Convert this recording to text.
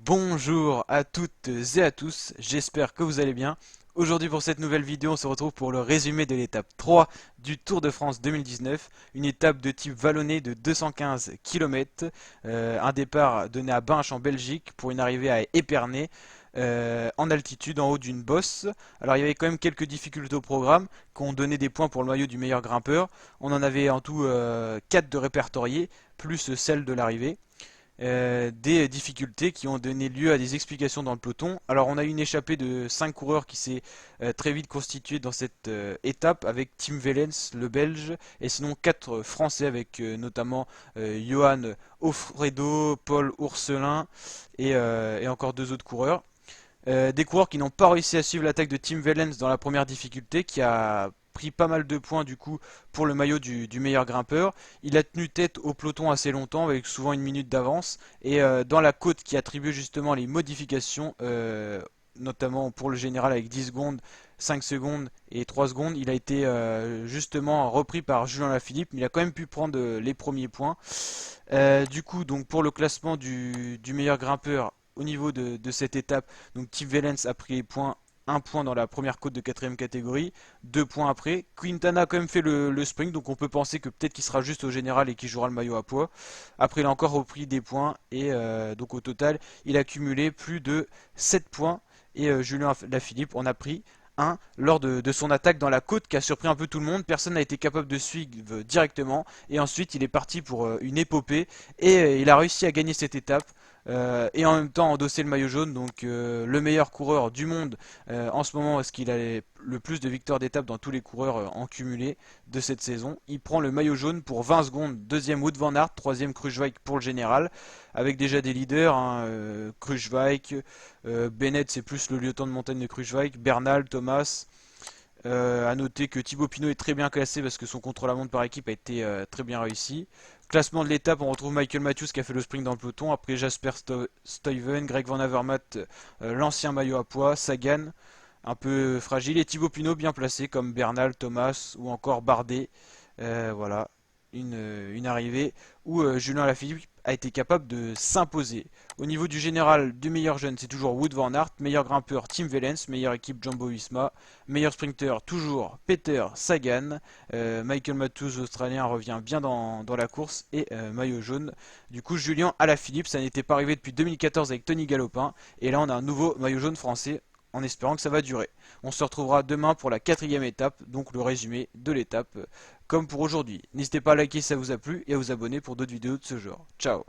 Bonjour à toutes et à tous, j'espère que vous allez bien. Aujourd'hui pour cette nouvelle vidéo, on se retrouve pour le résumé de l'étape 3 du Tour de France 2019. Une étape de type vallonné de 215 km. Un départ donné à Binche en Belgique pour une arrivée à Épernay. En altitude, en haut d'une bosse. Alors il y avait quand même quelques difficultés au programme qui ont donné des points pour le maillot du meilleur grimpeur. On en avait en tout 4 de répertoriés, plus celle de l'arrivée. Des difficultés qui ont donné lieu à des explications dans le peloton. Alors on a eu une échappée de 5 coureurs qui s'est très vite constituée dans cette étape avec Tim Wellens, le Belge, et sinon 4 Français avec notamment Johan Offredo, Paul Ourselin et encore 2 autres coureurs. Des coureurs qui n'ont pas réussi à suivre l'attaque de Tim Wellens dans la première difficulté, qui a pris pas mal de points du coup pour le maillot du meilleur grimpeur. Il a tenu tête au peloton assez longtemps avec souvent une minute d'avance et dans la côte qui attribue justement les modifications, notamment pour le général avec 10 secondes, 5 secondes et 3 secondes, il a été justement repris par Julien Lafilippe, mais il a quand même pu prendre les premiers points. Du coup, donc pour le classement du meilleur grimpeur au niveau de cette étape, donc Tim Wellens a pris les points, un point dans la première côte de quatrième catégorie, 2 points après. Quintana a quand même fait le sprint, donc on peut penser que peut-être qu'il sera juste au général et qu'il jouera le maillot à poids. Après, il a encore repris des points et donc au total, il a cumulé plus de 7 points. Et Julien Lafilippe en a pris un lors de son attaque dans la côte qui a surpris un peu tout le monde. Personne n'a été capable de suivre directement. Et ensuite, il est parti pour une épopée et il a réussi à gagner cette étape. Et en même temps endosser le maillot jaune, donc le meilleur coureur du monde en ce moment, est-ce qu'il a le plus de victoires d'étape dans tous les coureurs en cumulé de cette saison. Il prend le maillot jaune pour 20 secondes, deuxième Wout van Aert, troisième Kruijswijk pour le général, avec déjà des leaders, hein, Kruijswijk, Bennett c'est plus le lieutenant de montagne de Kruijswijk, Bernal, Thomas. À noter que Thibaut Pinot est très bien classé parce que son contre-la-montre par équipe a été très bien réussi. Classement de l'étape, on retrouve Michael Matthews qui a fait le sprint dans le peloton. Après Jasper Stuyven, Greg Van Avermaet, l'ancien maillot à poids, Sagan, un peu fragile. Et Thibaut Pinot bien placé comme Bernal, Thomas ou encore Bardet. Voilà, une arrivée où Julien Lafilippe a été capable de s'imposer. Au niveau du général du meilleur jeune, c'est toujours Wout van Aert, meilleur grimpeur Tim Wellens, meilleure équipe Jumbo-Visma, meilleur sprinter toujours Peter Sagan, Michael Matthews australien revient bien dans la course et maillot jaune. Du coup Julien Alaphilippe, ça n'était pas arrivé depuis 2014 avec Tony Galopin et là on a un nouveau maillot jaune français en espérant que ça va durer. On se retrouvera demain pour la quatrième étape, donc le résumé de l'étape comme pour aujourd'hui. N'hésitez pas à liker si ça vous a plu et à vous abonner pour d'autres vidéos de ce genre. Ciao.